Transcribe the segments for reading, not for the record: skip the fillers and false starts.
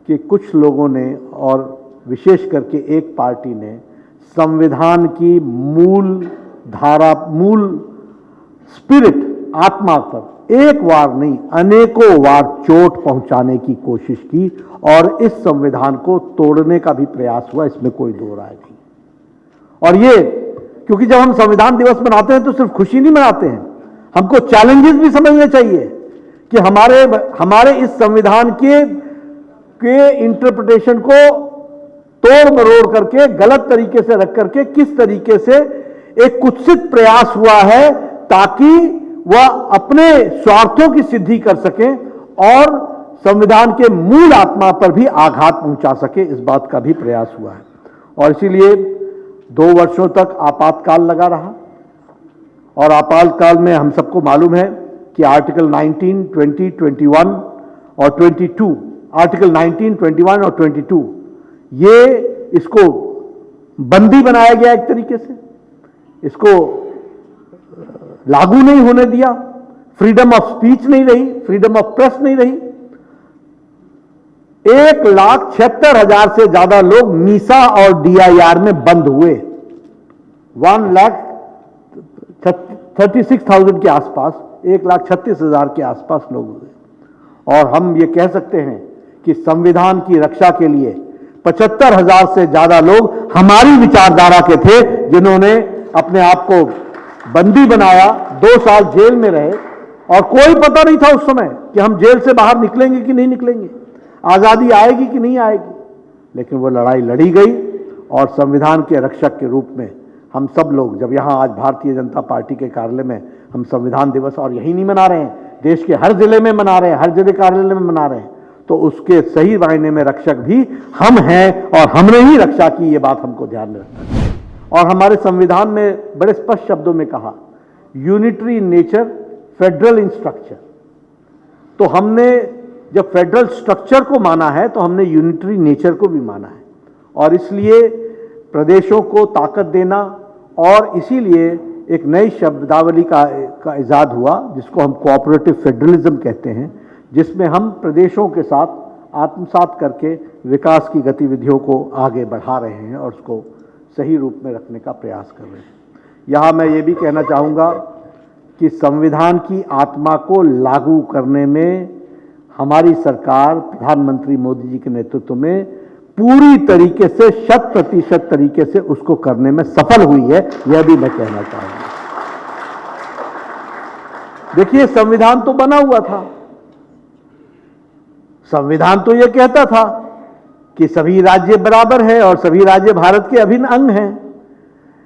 कि कुछ लोगों ने और विशेष करके एक पार्टी ने संविधान की मूल धारा, मूल स्पिरिट, आत्मा पर एक बार नहीं अनेकों बार चोट पहुंचाने की कोशिश की और इस संविधान को तोड़ने का भी प्रयास हुआ, इसमें कोई दो राय नहीं। और ये क्योंकि जब हम संविधान दिवस मनाते हैं तो सिर्फ खुशी नहीं मनाते हैं, हमको चैलेंजेस भी समझने चाहिए कि हमारे इस संविधान के इंटरप्रिटेशन को तोड़ मरोड़ करके, गलत तरीके से रख करके किस तरीके से एक कुत्सित प्रयास हुआ है ताकि वह अपने स्वार्थों की सिद्धि कर सके और संविधान के मूल आत्मा पर भी आघात पहुंचा सके, इस बात का भी प्रयास हुआ है। और इसीलिए 2 वर्षों तक आपातकाल लगा रहा और आपातकाल में हम सबको मालूम है कि आर्टिकल 19, 20, 21 और 22, आर्टिकल 19, 21 और 22 ये इसको बंदी बनाया गया, एक तरीके से इसको लागू नहीं होने दिया, फ्रीडम ऑफ स्पीच नहीं रही, फ्रीडम ऑफ प्रेस नहीं रही। 1,76,000 से ज्यादा लोग मीसा और DIR में बंद हुए, 1,36,000 के आसपास, 1,36,000 के आसपास लोग हुए। और हम ये कह सकते हैं कि संविधान की रक्षा के लिए 75,000 से ज्यादा लोग हमारी विचारधारा के थे, जिन्होंने अपने आप को बंदी बनाया, 2 साल जेल में रहे और कोई पता नहीं था उस समय कि हम जेल से बाहर निकलेंगे कि नहीं निकलेंगे, आजादी आएगी कि नहीं आएगी। लेकिन वो लड़ाई लड़ी गई और संविधान के रक्षक के रूप में हम सब लोग जब यहां आज भारतीय जनता पार्टी के कार्यालय में हम संविधान दिवस, और यही नहीं मना रहे हैं, देश के हर जिले में मना रहे हैं, हर जिले कार्यालय में मना रहे हैं, तो उसके सही मायने में रक्षक भी हम हैं और हमने ही रक्षा की, ये बात हमको ध्यान में रखना है। और हमारे संविधान में बड़े स्पष्ट शब्दों में कहा, यूनिटरी नेचर, फेडरल इन स्ट्रक्चर। तो हमने जब फेडरल स्ट्रक्चर को माना है तो हमने यूनिटरी नेचर को भी माना है और इसलिए प्रदेशों को ताकत देना, और इसीलिए एक नई शब्दावली का इजाद हुआ जिसको हम कोऑपरेटिव फेडरलिज्म कहते हैं, जिसमें हम प्रदेशों के साथ आत्मसात करके विकास की गतिविधियों को आगे बढ़ा रहे हैं और उसको सही रूप में रखने का प्रयास कर रहे हैं। यहाँ मैं ये भी कहना चाहूँगा कि संविधान की आत्मा को लागू करने में हमारी सरकार प्रधानमंत्री मोदी जी के नेतृत्व में पूरी तरीके से 100% तरीके से उसको करने में सफल हुई है, यह भी मैं कहना चाहूँगा। देखिए, संविधान तो बना हुआ था, संविधान तो यह कहता था कि सभी राज्य बराबर हैं और सभी राज्य भारत के अभिन्न अंग हैं,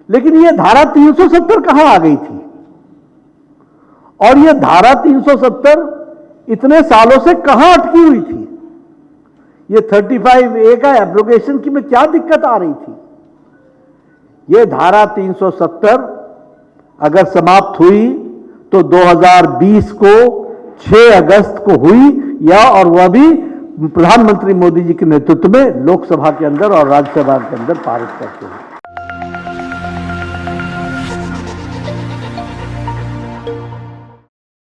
लेकिन यह धारा 370 कहां आ गई थी? और यह धारा 370 इतने सालों से कहां अटकी हुई थी? यह 35A का एब्रोगेशन की में क्या दिक्कत आ रही थी? यह धारा 370 अगर समाप्त हुई तो 2020 को 6 अगस्त को हुई, या और वह भी प्रधानमंत्री मोदी जी के नेतृत्व में लोकसभा के अंदर और राज्यसभा के अंदर पारित करते हैं।